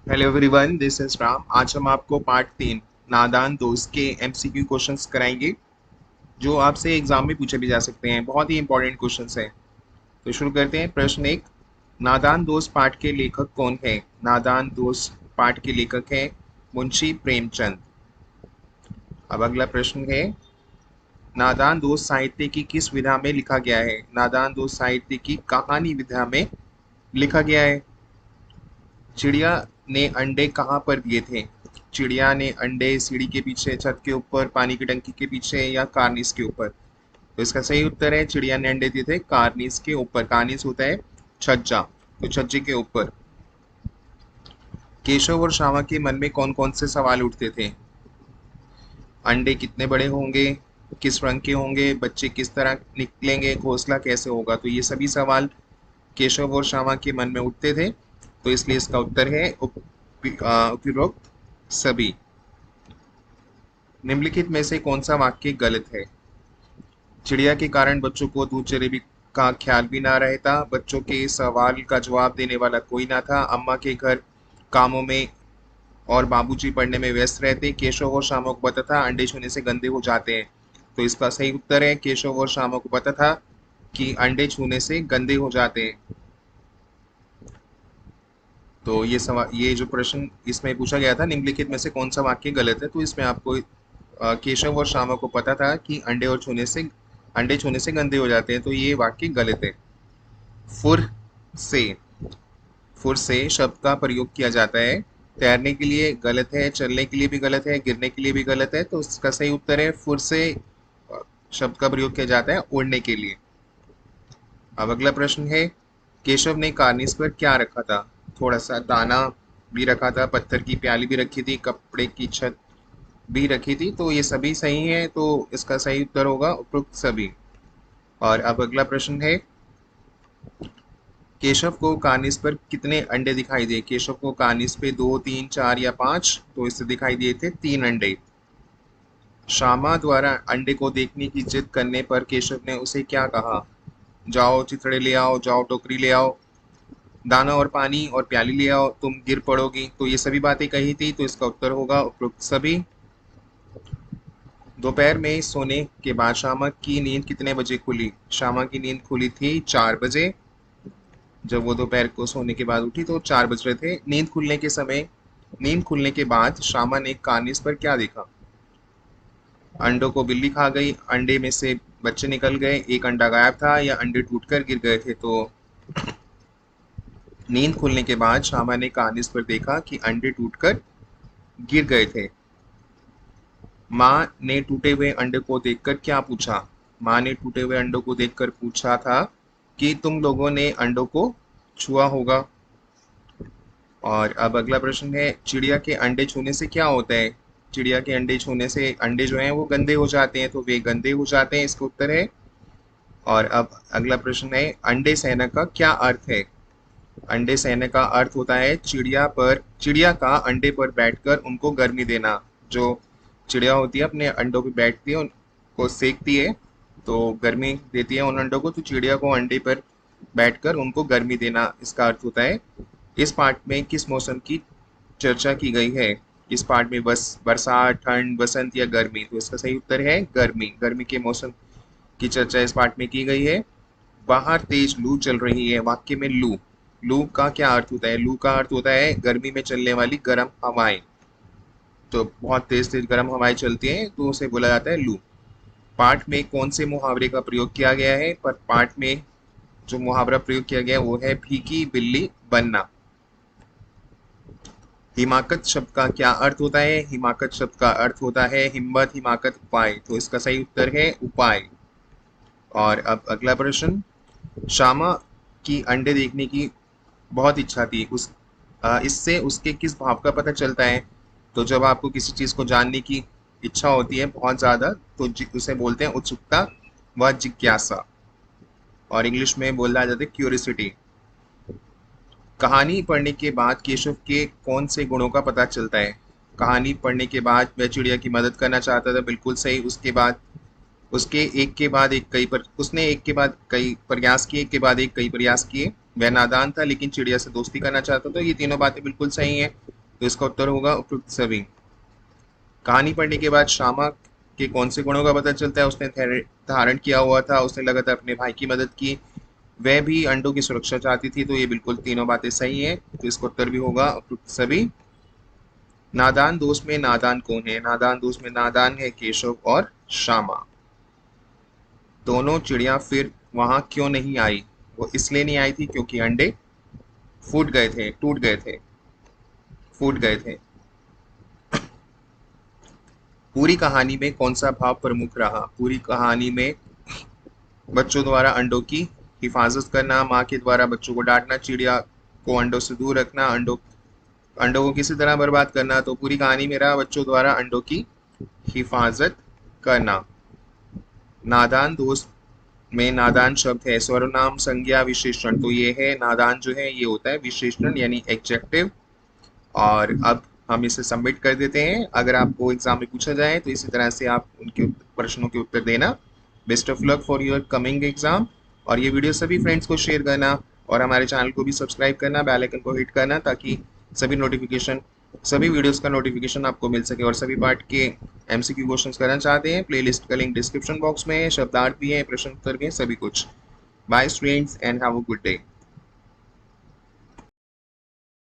Hello everyone, this is Ram. आज हम आपको पार्ट 3 नादान दोस्त के एमसीक्यू क्वेश्चंस कराएंगे जो आपसे एग्जाम में पूछे भी जा सकते हैं। बहुत ही इंपॉर्टेंट क्वेश्चंस हैं। तो शुरू करते हैं। प्रश्न एक, नादान दोस्त पाठ के लेखक कौन है? नादान दोस्त पाठ के लेखक हैं मुंशी प्रेमचंद। अब अगला प्रश्न है, नादान दोस्त साहित्य की किस विधा में लिखा गया है? नादान दोस्त साहित्य की कहानी विधा में लिखा गया है। चिड़िया ने अंडे कहाँ पर दिए थे? चिड़िया ने अंडे सीढ़ी के पीछे, छत के ऊपर, पानी की टंकी के पीछे या कार्निस के ऊपर? तो इसका सही उत्तर है चिड़िया ने अंडे दिए थे कार्निस के ऊपर। कार्निस होता है छज्जा, तो छज्जे के ऊपर। केशव और श्यामा के मन में कौन कौन से सवाल उठते थे? अंडे कितने बड़े होंगे, किस रंग के होंगे, बच्चे किस तरह निकलेंगे, घोंसला कैसे होगा? तो ये सभी सवाल केशव और श्यामा के मन में उठते थे, तो इसलिए इसका उत्तर है उपरोक्त सभी। निम्नलिखित में से कौन सा वाक्य गलत है? चिड़िया के कारण बच्चों को दूध जलेबी का ख्याल भी ना रहता, बच्चों के सवाल का जवाब देने वाला कोई ना था, अम्मा के घर कामों में और बाबूजी पढ़ने में व्यस्त रहते, केशव और श्यामा को पता था अंडे छूने से गंदे हो जाते हैं। तो इसका सही उत्तर है केशव और श्यामा को पता था कि अंडे छूने से गंदे हो जाते हैं। तो ये सवाल, ये जो प्रश्न इसमें पूछा गया था, निम्नलिखित में से कौन सा वाक्य गलत है? तो इसमें आपको केशव और श्यामा को पता था कि अंडे छूने से गंदे हो जाते हैं, तो ये वाक्य गलत है। फुर से, फुर से शब्द का प्रयोग किया जाता है तैरने के लिए, गलत है। चलने के लिए भी गलत है, गिरने के लिए भी गलत है। तो इसका सही उत्तर है फुर से शब्द का प्रयोग किया जाता है उड़ने के लिए। अब अगला प्रश्न है, केशव ने कार्निस पर क्या रखा था? थोड़ा सा दाना भी रखा था, पत्थर की प्याली भी रखी थी, कपड़े की छत भी रखी थी। तो ये सभी सही है, तो इसका सही उत्तर होगा उपरोक्त सभी। और अब अगला प्रश्न है, केशव को कार्निस पर कितने अंडे दिखाई दिए? केशव को कार्निस पे 2, 3, 4 या 5? तो इससे दिखाई दिए थे 3 अंडे। श्यामा द्वारा अंडे को देखने की जिद करने पर केशव ने उसे क्या कहा? जाओ चिथड़े ले आओ, जाओ टोकरी ले आओ, दाना और पानी और प्याली ले आओ, तुम गिर पड़ोगी। तो ये सभी बातें कही थी, तो इसका उत्तर होगा उपरोक्त सभी। दोपहर में सोने के बाद श्यामा की नींद कितने बजे खुली? श्यामा की नींद खुली थी 4 बजे। जब वो दोपहर को सोने के बाद उठी तो 4 बज रहे थे। नींद खुलने के बाद श्यामा ने कार्निस पर क्या देखा? अंडों को बिल्ली खा गई, अंडे में से बच्चे निकल गए, एक अंडा गायब था, या अंडे टूटकर गिर गए थे? तो नींद खुलने के बाद श्यामा ने कार्निस पर देखा कि अंडे टूटकर गिर गए थे। माँ ने टूटे हुए अंडे को देखकर क्या पूछा? माँ ने टूटे हुए अंडों को देखकर पूछा था कि तुम लोगों ने अंडों को छुआ होगा। और अब अगला प्रश्न है, चिड़िया के अंडे छूने से क्या होता है? चिड़िया के अंडे छूने से अंडे जो हैं वो गंदे हो जाते हैं, तो वे गंदे हो जाते हैं, इसका उत्तर है। और अब अगला प्रश्न है, अंडे सेना का क्या अर्थ है? अंडे सहने का अर्थ होता है चिड़िया का अंडे पर बैठकर उनको गर्मी देना। जो चिड़िया होती है अपने अंडों पे बैठती है, उनको सेकती है, तो गर्मी देती है उन अंडों को, तो चिड़िया को अंडे पर बैठकर उनको गर्मी देना, इसका अर्थ होता है। इस पाठ में किस मौसम की चर्चा की गई है? इस पाठ में बस बरसात, ठंड, बसंत या गर्मी? तो इसका सही उत्तर है गर्मी। गर्मी के मौसम की चर्चा इस पाठ में की गई है। बाहर तेज लू चल रही है, वाक्य में लू, लू का क्या अर्थ होता है? लू का अर्थ होता है गर्मी में चलने वाली गर्म हवाएं। तो बहुत तेज तेज गर्म हवाएं चलती हैं, तो उसे बोला जाता है लू। पाठ में कौन से मुहावरे का प्रयोग किया गया है? पर पाठ में जो मुहावरा प्रयोग किया गया है वो है फीकी बिल्ली बनना। हिमाकत शब्द का क्या अर्थ होता है? हिमाकत शब्द का अर्थ होता है हिम्मत, हिमाकत, उपाय। तो इसका सही उत्तर है उपाय। और अब अगला प्रश्न, श्यामा की अंडे देखने की बहुत इच्छा थी, इससे उसके किस भाव का पता चलता है? तो जब आपको किसी चीज़ को जानने की इच्छा होती है बहुत ज़्यादा, तो उसे बोलते हैं उत्सुकता व जिज्ञासा, और इंग्लिश में बोला जाता है क्यूरियोसिटी। कहानी पढ़ने के बाद केशव के कौन से गुणों का पता चलता है? कहानी पढ़ने के बाद वह चिड़िया की मदद करना चाहता था, बिल्कुल सही। उसके बाद उसने एक के बाद कई प्रयास किए, एक के बाद एक कई प्रयास किए। वह नादान था लेकिन चिड़िया से दोस्ती करना चाहता था। ये तीनों बातें बिल्कुल सही हैं। तो इसका उत्तर होगा उपयुक्त सभी। कहानी पढ़ने के बाद श्यामा के कौन से गुणों का पता चलता है? उसने धारण किया हुआ था, उसने लगातार अपने भाई की मदद की, वह भी अंडों की सुरक्षा चाहती थी। तो ये बिल्कुल तीनों बातें सही है, तो इसका उत्तर भी होगा उपयुक्त सभी। नादान दोस्त में नादान कौन है? नादान दोस्त में नादान है केशव और श्यामा। दोनों चिड़िया फिर वहां क्यों नहीं आई? वो इसलिए नहीं आई थी क्योंकि अंडे फूट गए थे, टूट गए थे, फूट गए थे। पूरी कहानी में कौन सा भाव प्रमुख रहा? पूरी कहानी में बच्चों द्वारा अंडों की हिफाजत करना, माँ के द्वारा बच्चों को डांटना, चिड़िया को अंडों से दूर रखना, अंडों अंडों को किसी तरह बर्बाद करना। तो पूरी कहानी में रहा बच्चों द्वारा अंडों की हिफाजत करना। नादान दोस्त में नादान शब्द है सर्वनाम, संज्ञा, विशेषण। तो ये है नादान जो है ये होता है विशेषण यानी एडजेक्टिव। और अब हम इसे सबमिट कर देते हैं। अगर आपको एग्जाम में पूछा जाए तो इसी तरह से आप उनके प्रश्नों के उत्तर देना। Best of luck for your coming exam. और ये वीडियो सभी फ्रेंड्स को शेयर करना और हमारे चैनल को भी सब्सक्राइब करना, बेल आइकन को हिट करना, ताकि सभी वीडियोस का नोटिफिकेशन आपको मिल सके। और सभी पार्ट के एमसीक्यू क्वेश्चंस करना चाहते हैं, प्लेलिस्ट का लिंक डिस्क्रिप्शन बॉक्स में है, शब्दार्थ भी है, प्रश्न उत्तर के सभी कुछ। Bye students and have a good day.